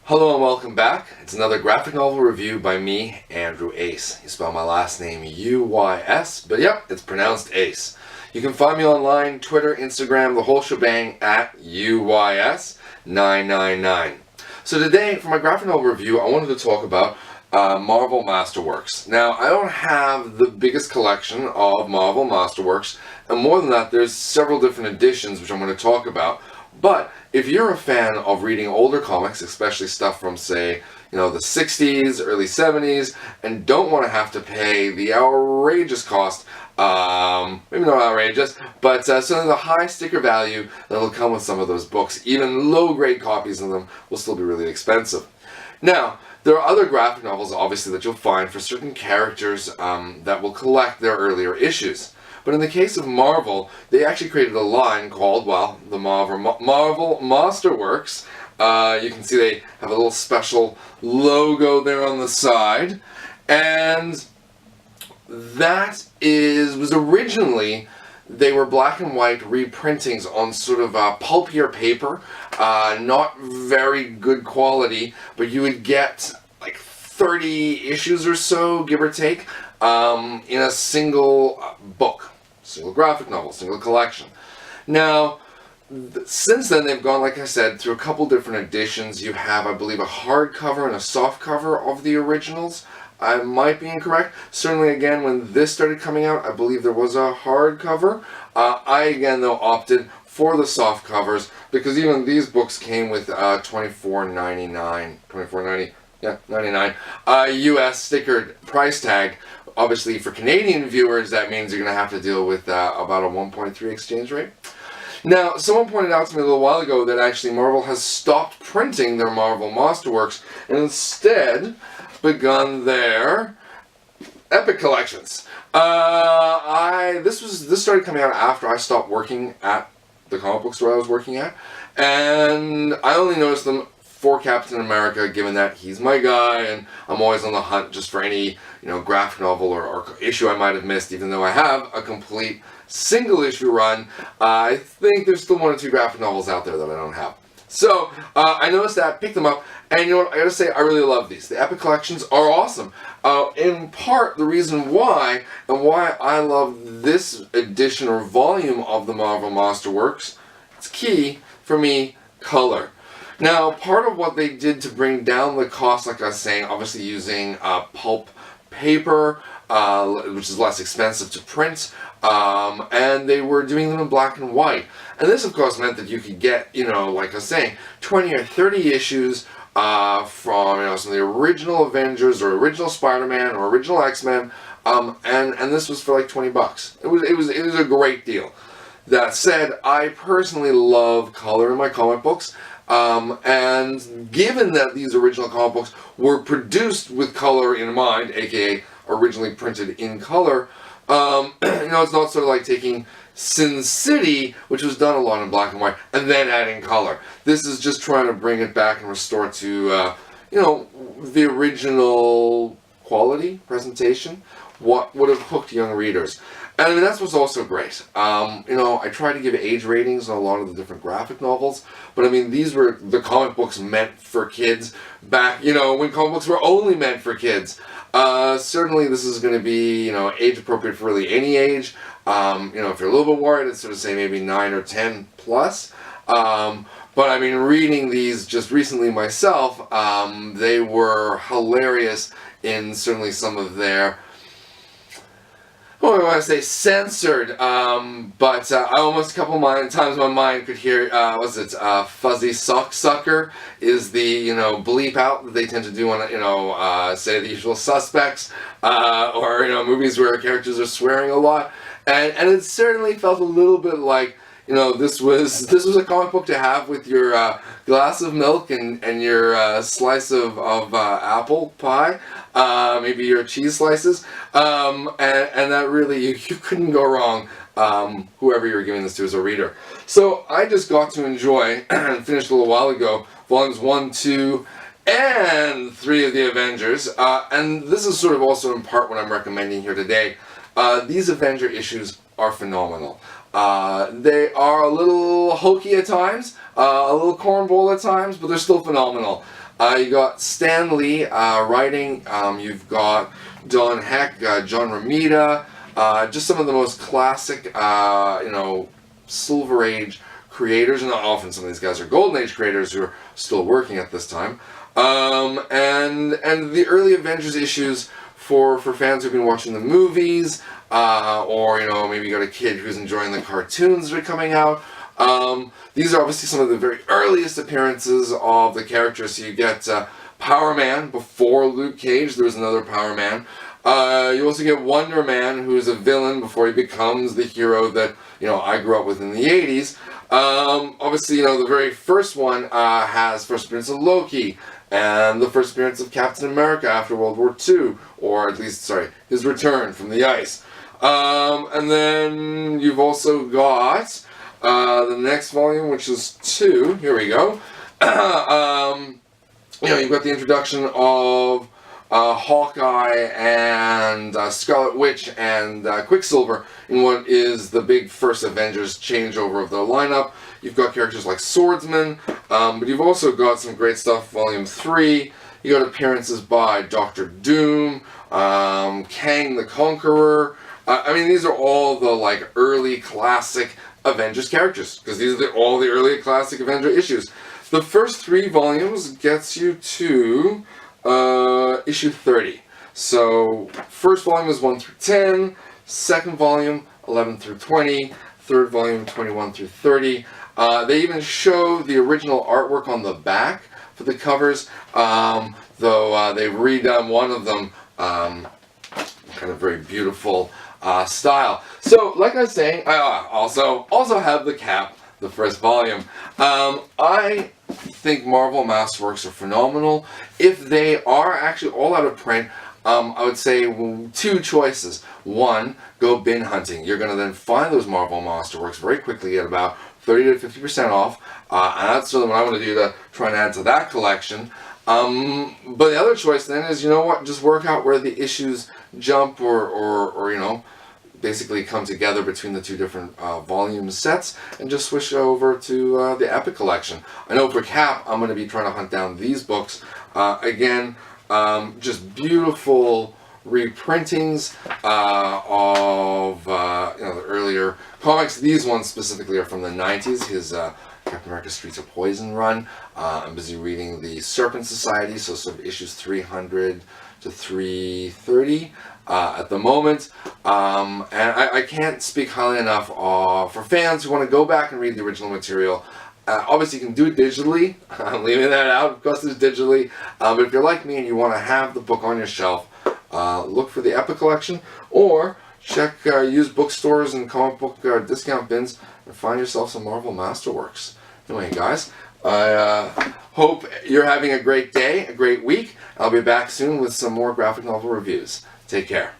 Hello and welcome back. It's another graphic novel review by me, Andrew Ace. You spell my last name U-Y-S, but yep, it's pronounced Ace. You can find me online, Twitter, Instagram, the whole shebang at UYS999. So today, for my graphic novel review, I wanted to talk about Marvel Masterworks. Now, I don't have the biggest collection of Marvel Masterworks, and more than that, there's several different editions which I'm going to talk about. But if you're a fan of reading older comics, especially stuff from, say, the 60s, early 70s, and don't want to have to pay the outrageous cost, maybe not outrageous, but certainly the high sticker value that will come with some of those books, even low-grade copies of them will still be really expensive. Now, there are other graphic novels, obviously, that you'll find for certain characters that will collect their earlier issues. But in the case of Marvel, they actually created a line called, well, the Marvel Masterworks. You can see they have a little special logo there on the side. And that was originally, they were black and white reprintings on sort of pulpier paper. Not very good quality, but you would get like 30 issues or so, give or take, in a single book. Single graphic novel, single collection. Now, since then they've gone, like I said, through a couple different editions. You have, I believe, a hardcover and a softcover of the originals. I might be incorrect. Certainly, again, when this started coming out, I believe there was a hardcover. I, again, though, opted for the soft covers because even these books came with $24.99 US stickered price tag. Obviously, for Canadian viewers, that means you're going to have to deal with about a 1.3 exchange rate. Now, someone pointed out to me a little while ago that actually Marvel has stopped printing their Marvel Masterworks and instead begun their Epic collections. This started coming out after I stopped working at the comic book store I was working at, and I only noticed them for Captain America, given that he's my guy, and I'm always on the hunt just for any, graphic novel or issue I might have missed, even though I have a complete single issue run. I think there's still one or two graphic novels out there that I don't have. So, I noticed that, picked them up, and you know what, I gotta say, I really love these. The Epic collections are awesome. In part, the reason why, and why I love this edition or volume of the Marvel Masterworks, it's key for me, color. Now, part of what they did to bring down the cost, like I was saying, obviously using pulp paper, which is less expensive to print, and they were doing them in black and white. And this, of course, meant that you could get, like I was saying, 20 or 30 issues from, some of the original Avengers or original Spider-Man or original X-Men, and this was for like $20. It was a great deal. That said, I personally love color in my comic books. And given that these original comic books were produced with color in mind, aka originally printed in color, it's not sort of like taking Sin City, which was done a lot in black and white, and then adding color. This is just trying to bring it back and restore to, the original quality, presentation, what would have hooked young readers. And I mean, that's what's also great. I try to give age ratings on a lot of the different graphic novels, but I mean, these were the comic books meant for kids back, when comic books were only meant for kids. Certainly this is going to be, age appropriate for really any age. If you're a little bit worried, it's sort of say maybe 9 or 10 plus. But I mean, reading these just recently myself, they were hilarious in certainly some of their, I want to say censored, but I almost a couple times my mind could hear, Fuzzy Sock Sucker is the, bleep out that they tend to do on, say The Usual Suspects, or, movies where characters are swearing a lot, and it certainly felt a little bit like, this was a comic book to have with your glass of milk and your slice of apple pie, maybe your cheese slices, and that really, you couldn't go wrong, whoever you were giving this to as a reader. So I just got to enjoy, and finished a little while ago, volumes 1, 2, and 3 of the Avengers, and this is sort of also in part what I'm recommending here today. These Avenger issues are phenomenal. They are a little hokey at times, a little cornball at times, but they're still phenomenal. You got Stan Lee writing. You've got Don Heck, John Romita, just some of the most classic, Silver Age creators, and not often some of these guys are Golden Age creators who are still working at this time. And the early Avengers issues for fans who've been watching the movies, or maybe you got a kid who's enjoying the cartoons that are coming out. These are obviously some of the very earliest appearances of the characters. So you get Power Man before Luke Cage. There was another Power Man. You also get Wonder Man, who is a villain before he becomes the hero that I grew up with in the 80s. Obviously, the very first one has first appearance of Loki and the first appearance of Captain America after World War II, or at least, his return from the ice. And then you've also got the next volume, which is 2. Here we go. You've got the introduction of Hawkeye and Scarlet Witch and Quicksilver in what is the big first Avengers changeover of the lineup. You've got characters like Swordsman, but you've also got some great stuff. Volume 3, you got appearances by Doctor Doom, Kang the Conqueror. These are all the early classic Avengers characters, because these are all the early classic Avenger issues. The first 3 volumes gets you to issue 30. So first volume is 1 through 10, second volume 11 through 20, third volume 21 through 30. They even show the original artwork on the back for the covers, though they've redone one of them, kind of very beautiful style. So, like I was saying, I also have the Cap, the first volume. I think Marvel Masterworks are phenomenal. If they are actually all out of print, I would say 2 choices. 1, go bin hunting. You're going to then find those Marvel Masterworks very quickly at about 30 to 50% off. And that's sort of what I want to do to try and add to that collection. But the other choice then is, just work out where the issues jump or basically come together between the 2 different volume sets, and just switch over to the Epic Collection. I know for Cap, I'm going to be trying to hunt down these books. Again, just beautiful reprintings of the earlier comics. These ones specifically are from the 90s. His Captain America Streets of Poison run. I'm busy reading the Serpent Society, so sort of issues 300 to 330 at the moment. And I can't speak highly enough for fans who want to go back and read the original material. Obviously, you can do it digitally. I'm leaving that out. Of course, it's digitally. But if you're like me and you want to have the book on your shelf, look for the Epic Collection, or check used bookstores and comic book discount bins and find yourself some Marvel Masterworks. Anyway, guys, I hope you're having a great day, a great week. I'll be back soon with some more graphic novel reviews. Take care.